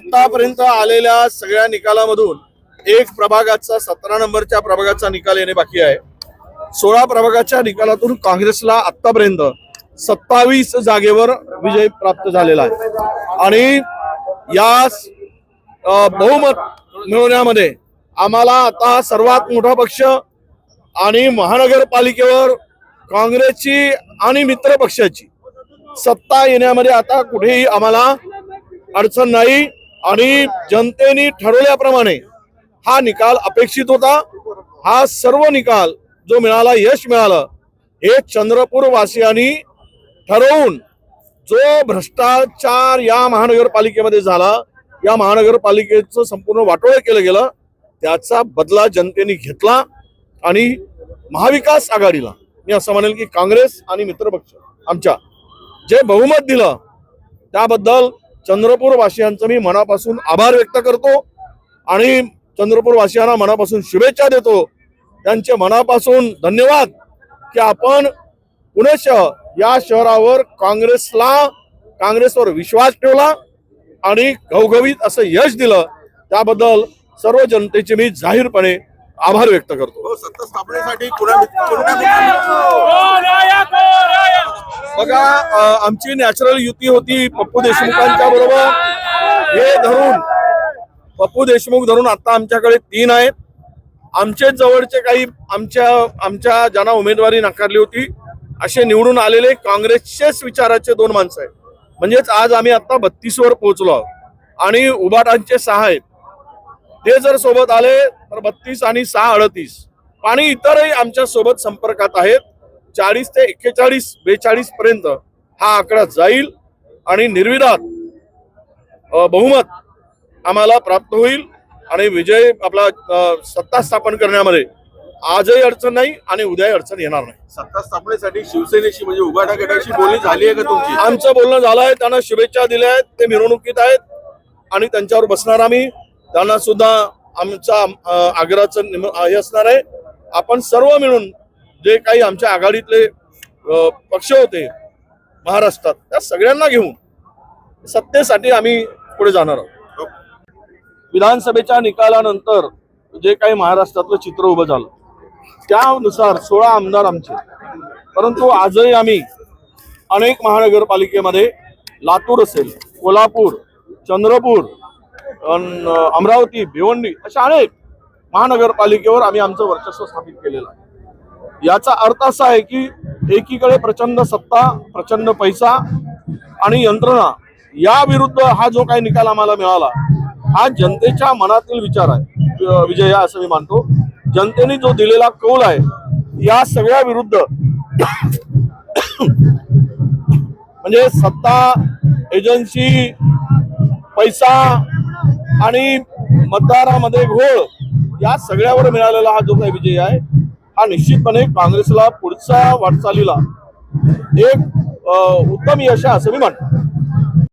आतापर्यंत आलेल्या सगळ्या निकालामधून एक प्रभागाचा 17 नंबरच्या प्रभागाचा निकाल येणे बाकी आहे। 16 प्रभागाच्या निकालातून काँग्रेसला आतापर्यंत 27 जागेवर विजय प्राप्त झालेला आहे आणि या बहुमत मिळवण्यामध्ये आम्हाला आता सर्वात मोठा पक्ष आणि महानगरपालिकेवर काँग्रेसची आणि मित्र पक्षाची सत्ता येण्यामध्ये आता कुठेही आम्हाला अडचण नाही आणि जनतेने ठरवल्याप्रमाणे हा निकाल अपेक्षित होता। हा सर्व निकाल जो मिळाला, यश मिळालं, हे चंद्रपूर वासियांनी ठरवून जो भ्रष्टाचार या महानगरपालिकेमध्ये झाला, या महानगरपालिकेचं संपूर्ण वाटोळं केलं गेलं, त्याचा बदला जनतेने घेतला आणि महाविकास आघाडीला मी असं म्हणेल की काँग्रेस आणि मित्रपक्ष आमच्या जे बहुमत दिलं त्याबद्दल चंद्रपूर वासियांचं मी मनापासून आभार व्यक्त करतो आणि चंद्रपूर वासियांना मनापासून शुभेच्छा देतो। त्यांचे मनापासून धन्यवाद की आपण पुणे शहर या शहरावर काँग्रेसवर विश्वास ठेवला आणि घवघवीत असं यश दिलं, त्याबद्दल सर्व जनतेचे मी जाहीरपणे आभार व्यक्त करतो। सत्ता स्थापनेसाठी बघा, आमची नॅचरल युती होती पप्पू देशमुखांच्या बरोबर। हे धरून पप्पू देशमुख धरून आता आमच्याकडे 3 आहेत। आमचे जवळचे काही आमच्या ज्यांना उमेदवारी नाकारली होती असे निवडून आलेले काँग्रेसचेच विचाराचे 2 माणसं आहेत। म्हणजेच आज आम्ही आता 32 वर पोहोचलो आहोत आणि उबाटांचे 6 आहेत। ते जर सोबत आले तर 32 आणि 6 38 आणि इतरही आमच्या सोबत संपर्कात आहेत। 40 ते 41 42 पर्यंत हा आकडा जाईल आणि निर्विवाद बहुमत आम्हाला प्राप्त होईल आणि विजय आपला सत्ता स्थापन करण्यामध्ये आजही अडचण नाही आणि उद्याही अडचण येणार नाही। सत्ता स्थापनेसाठी शिवसेनेशी म्हणजे उभाटा गटाशी बोलणी झाली आहे का तुमची? आमचं बोलणं झालं आहे, त्यांना शुभेच्छा दिल्या आहेत, ते मिरवणुकीत आहेत आणि त्यांच्यावर बसणार आम्ही। त्यांना सुद्धा आमचा आग्रहाचं हे असणार आहे। आपण सर्व मिळून जे काही आमच्या आघाडीतले पक्ष होते महाराष्ट्रात त्या सगळ्यांना घेऊन सत्तेसाठी आम्ही पुढे जाणार आहोत। विधानसभेच्या निकालानंतर जे काही महाराष्ट्रातलं चित्र उभं झालं त्यानुसार 16 आमदार आमचे, परंतु आजही आम्ही अनेक महानगरपालिकेमध्ये लातूर असेल, कोल्हापूर, चंद्रपूर, अमरावती, भिवंडी अशा अनेक महानगरपालिकेवर आम्ही आमचं वर्चस्व स्थापित केलेलं आहे। याचा अर्थ असा आहे की एकीकडे प्रचंड सत्ता, प्रचंड पैसा आणि यंत्रणा, या विरुद्ध हा जो काही निकाल आम्हाला मिळाला हा जनतेच्या मनातील विचार आहे, विजय असं मी मानतो। जनतेने जो दिलेला कौल आहे या सगळ्या विरुद्ध म्हणजे सत्ता, एजन्सी, पैसा आणि मतदारामध्ये घोळ, या सगळ्यावर मिळालेला हा जो काही विजय आहे हा निश्चितपणे काँग्रेसला पुढच्या वाटचालीला एक उत्तम यश आहे असं मी मानतो।